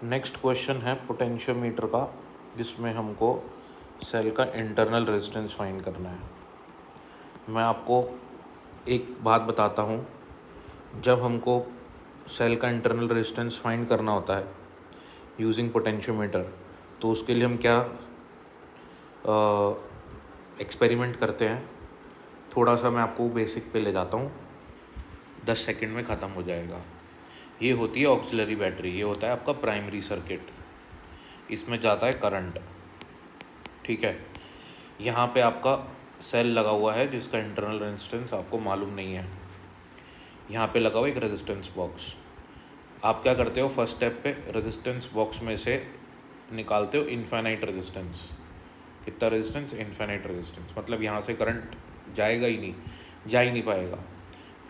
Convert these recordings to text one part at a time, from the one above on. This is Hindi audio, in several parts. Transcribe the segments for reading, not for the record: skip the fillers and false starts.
नेक्स्ट क्वेश्चन है पोटेंशियोमीटर का, जिसमें हमको सेल का इंटरनल रेजिस्टेंस फाइंड करना है। मैं आपको एक बात बताता हूँ, जब हमको सेल का इंटरनल रेजिस्टेंस फाइंड करना होता है यूजिंग पोटेंशियोमीटर, तो उसके लिए हम क्या एक्सपेरिमेंट करते हैं। थोड़ा सा मैं आपको बेसिक पे ले जाता हूँ, 10 सेकंड में ख़त्म हो जाएगा। ये होती है ऑक्सिलरी बैटरी, ये होता है आपका प्राइमरी सर्किट, इसमें जाता है करंट। ठीक है, यहाँ पे आपका सेल लगा हुआ है जिसका इंटरनल रेजिस्टेंस आपको मालूम नहीं है। यहाँ पे लगा हुआ एक रेजिस्टेंस बॉक्स। आप क्या करते हो, फर्स्ट स्टेप पे रेजिस्टेंस बॉक्स में से निकालते हो इनफाइनाइट रेजिस्टेंस। कितना रेजिस्टेंस? Infinite resistance. मतलब यहाँ से करंट जाएगा ही नहीं, जा ही नहीं पाएगा।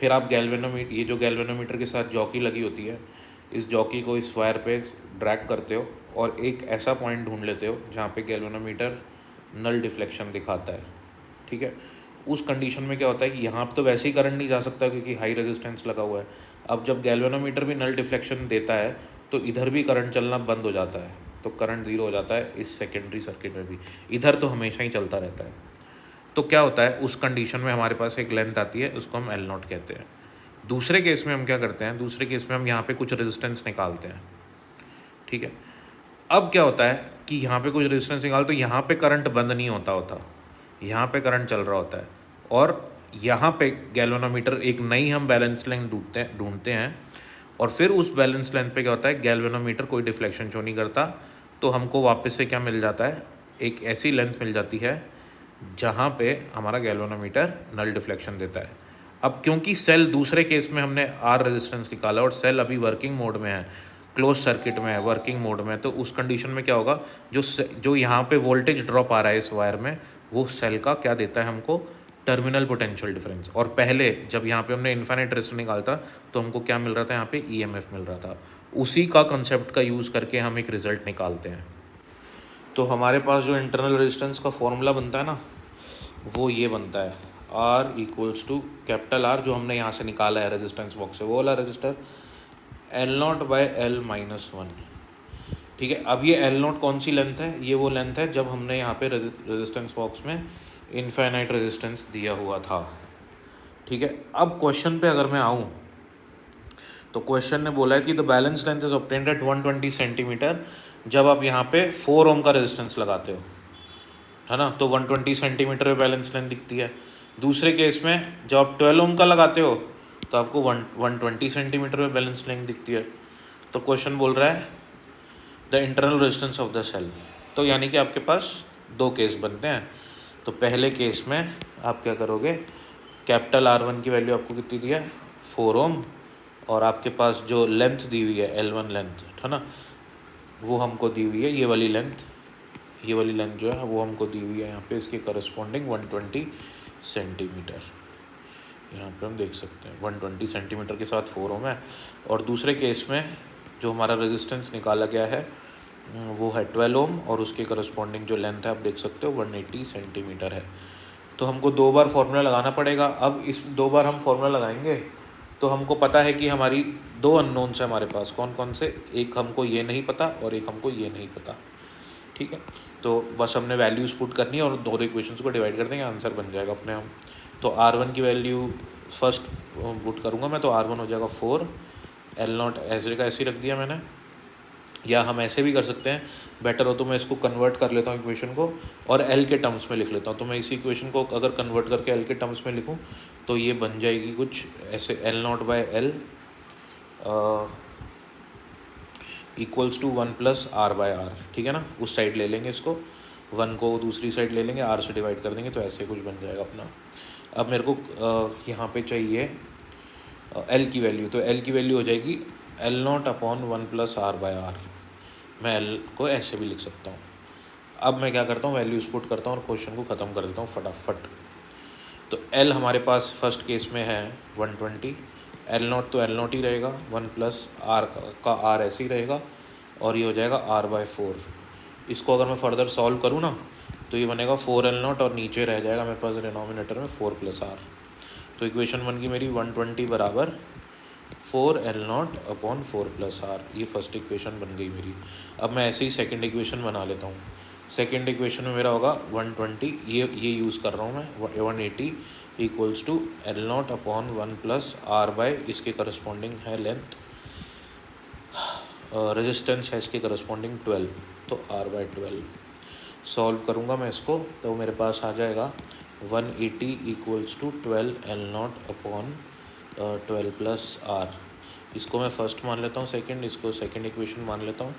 फिर आप गैल्वेनोमीटर, ये जो गैल्वेनोमीटर के साथ जॉकी लगी होती है, इस जॉकी को इस वायर पे ड्रैग करते हो और एक ऐसा पॉइंट ढूंढ लेते हो जहाँ पे गैल्वेनोमीटर नल डिफ्लेक्शन दिखाता है। ठीक है, उस कंडीशन में क्या होता है कि यहाँ पे तो वैसे ही करंट नहीं जा सकता क्योंकि हाई रेजिस्टेंस लगा हुआ है। अब जब गैल्वेनोमीटर भी नल डिफ्लेक्शन देता है तो इधर भी करंट चलना बंद हो जाता है, तो करंट ज़ीरो हो जाता है इस सेकेंडरी सर्किट में भी। इधर तो हमेशा ही चलता रहता है। तो क्या होता है, उस कंडीशन में हमारे पास एक लेंथ आती है, उसको हम एल नॉट कहते हैं। दूसरे केस में हम क्या करते हैं, दूसरे केस में हम यहाँ पे कुछ रेजिस्टेंस निकालते हैं। ठीक है, अब क्या होता है कि यहाँ पे कुछ रेजिस्टेंस निकाल, तो यहाँ पे करंट बंद नहीं होता, यहाँ पे करंट चल रहा होता है। और यहाँ पे गैल्वेनोमीटर एक नई हम बैलेंस लेंथ ढूंढते हैं और फिर उस बैलेंस लेंथ पे क्या होता है, गैल्वेनोमीटर कोई डिफ्लेक्शन शो नहीं करता, तो हमको वापस से क्या मिल जाता है, एक ऐसी लेंथ मिल जाती है जहाँ पे हमारा गैल्वेनोमीटर नल डिफ्लेक्शन देता है। अब क्योंकि सेल दूसरे केस में हमने आर रेजिस्टेंस निकाला और सेल अभी वर्किंग मोड में है, क्लोज सर्किट में है, वर्किंग मोड में है, तो उस कंडीशन में क्या होगा, जो यहाँ पे वोल्टेज ड्रॉप आ रहा है इस वायर में, वो सेल का क्या देता है हमको, टर्मिनल पोटेंशियल डिफरेंस। और पहले जब यहाँ पे हमने इन्फाइनाइट रेजिस्टेंस निकाला था तो हमको क्या मिल रहा था, यहाँ पे ईएमएफ मिल रहा था। उसी का कंसेप्ट का यूज़ करके हम एक रिजल्ट निकालते हैं। तो हमारे पास जो इंटरनल रेजिस्टेंस का फॉर्मूला बनता है ना, वो ये बनता है, R equals to capital R जो हमने यहाँ से निकाला है रेजिस्टेंस बॉक्स से, वो वाला register, L naught by L minus one. ठीक है, अब ये एल नॉट कौन सी लेंथ है, ये वो लेंथ है जब हमने यहाँ पे रेजिस्टेंस बॉक्स में इनफाइनाइट रेजिस्टेंस दिया हुआ था। ठीक है, अब क्वेश्चन पे अगर मैं आऊँ तो क्वेश्चन ने बोला है कि the balance length is obtained at 120 centimetre, जब आप यहाँ पे 4 ओम का रेजिस्टेंस लगाते हो, है ना, तो 120 सेंटीमीटर में बैलेंस लेंथ दिखती है। दूसरे केस में जब आप 12 ओम का लगाते हो तो आपको 120 सेंटीमीटर में बैलेंस लेंथ दिखती है। तो क्वेश्चन बोल रहा है the internal resistance of the cell. तो यानी कि आपके पास दो केस बनते हैं। तो पहले केस में आप क्या करोगे, कैपिटल R1 की वैल्यू आपको कितनी दी है, 4 ओम, और आपके पास जो लेंथ दी हुई है L1 लेंथ, है ना, वो हमको दी हुई है, ये वाली लेंथ जो है वो हमको दी हुई है यहाँ पे, इसके करस्पॉन्डिंग 120 सेंटीमीटर। यहाँ पे हम देख सकते हैं 120 सेंटीमीटर के साथ 4 ओम है। और दूसरे केस में जो हमारा रेजिस्टेंस निकाला गया है वो है 12 ओम, और उसके करस्पॉन्डिंग जो लेंथ है आप देख सकते हो 180 सेंटीमीटर है। तो हमको 2 बार फॉर्मूला लगाना पड़ेगा। अब इस 2 बार हम फॉर्मूला लगाएंगे तो हमको पता है कि हमारी 2 अननोन्स है हमारे पास, कौन कौन से, एक हमको ये नहीं पता और एक हमको ये नहीं पता। ठीक है, तो बस हमने वैल्यूज़ पुट करनी है और दोनों इक्वेशंस को डिवाइड कर देंगे, आंसर बन जाएगा अपने हम। तो R1 की वैल्यू फर्स्ट पुट करूँगा मैं, तो R1 हो जाएगा 4, एल नॉट ऐसे का ऐसे ही रख दिया मैंने, या हम ऐसे भी कर सकते हैं, बेटर हो तो मैं इसको कन्वर्ट कर लेता हूँ इक्वेशन को और एल के टर्म्स में लिख लेता हूँ। तो मैं इसी इक्वेशन को अगर कन्वर्ट करके एल के टर्म्स में लिखूँ तो ये बन जाएगी कुछ ऐसे, L naught by L equals to 1 plus R by R. ठीक है ना, उस साइड ले लेंगे इसको, 1 को दूसरी साइड ले लेंगे, आर से डिवाइड कर देंगे, तो ऐसे कुछ बन जाएगा अपना। अब मेरे को यहाँ पे चाहिए एल की वैल्यू, तो एल की वैल्यू हो जाएगी L naught upon 1 plus R by R. मैं एल को ऐसे भी लिख सकता हूँ। अब मैं क्या करता हूँ, वैल्यूज पुट करता हूँ और क्वेश्चन को ख़त्म कर देता हूँ फटाफट। तो एल हमारे पास फर्स्ट केस में है 120, एल नॉट तो एल नॉट ही रहेगा, 1 प्लस आर का आर ऐसे ही रहेगा, और ये हो जाएगा आर बाई 4। इसको अगर मैं फर्दर सॉल्व करूँ ना तो ये बनेगा 4 एल नॉट और नीचे रह जाएगा मेरे पास डिनोमिनेटर में 4 प्लस आर। तो इक्वेशन 1 की मेरी 120 बराबर 4 L naught upon 4 plus R. ये फर्स्ट इक्वेशन बन गई मेरी। अब मैं ऐसे ही सेकंड इक्वेशन बना लेता हूँ। सेकंड इक्वेशन में मेरा होगा 120, ये यूज़ कर रहा हूँ मैं, 180 equals to L naught upon 1 plus R by इसके करस्पॉन्डिंग है लेंथ, रेजिस्टेंस है इसके करस्पॉन्डिंग 12, तो आर बाय 12। सॉल्व करूँगा मैं इसको तो मेरे पास आ जाएगा 180 equals to 12 L naught upon 12 plus R. इसको मैं फर्स्ट मान लेता हूँ, सेकंड, इसको सेकंड इक्वेशन मान लेता हूँ।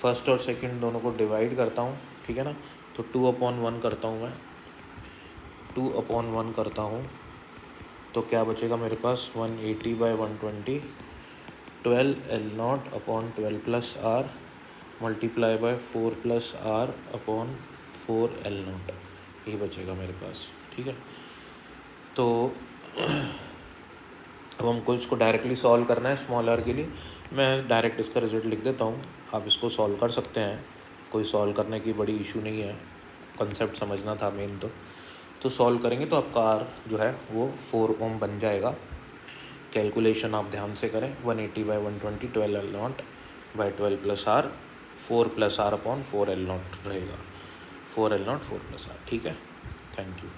फर्स्ट और सेकंड दोनों को डिवाइड करता हूँ, ठीक है ना। तो 2/1 करता हूँ मैं, 2/1 करता हूँ तो क्या बचेगा मेरे पास, 180/120, 12 L naught upon 12 plus R multiply by 4 plus R upon 4 L naught, ये बचेगा मेरे पास, ठीक है। तो अब हमको इसको डायरेक्टली सॉल्व करना है स्मॉल आर के लिए। मैं डायरेक्ट इसका रिजल्ट लिख देता हूँ, आप इसको सॉल्व कर सकते हैं, कोई सॉल्व करने की बड़ी इशू नहीं है, कंसेप्ट समझना था मेन। तो सॉल्व करेंगे तो आपका आर जो है वो 4 ओम बन जाएगा। कैलकुलेशन आप ध्यान से करें, 180/120, 12 L naught by 12 plus R, 4 plus R upon 4 L naught रहेगा, 4 एल नॉट 4 प्लस आर, ठीक है। Thank you.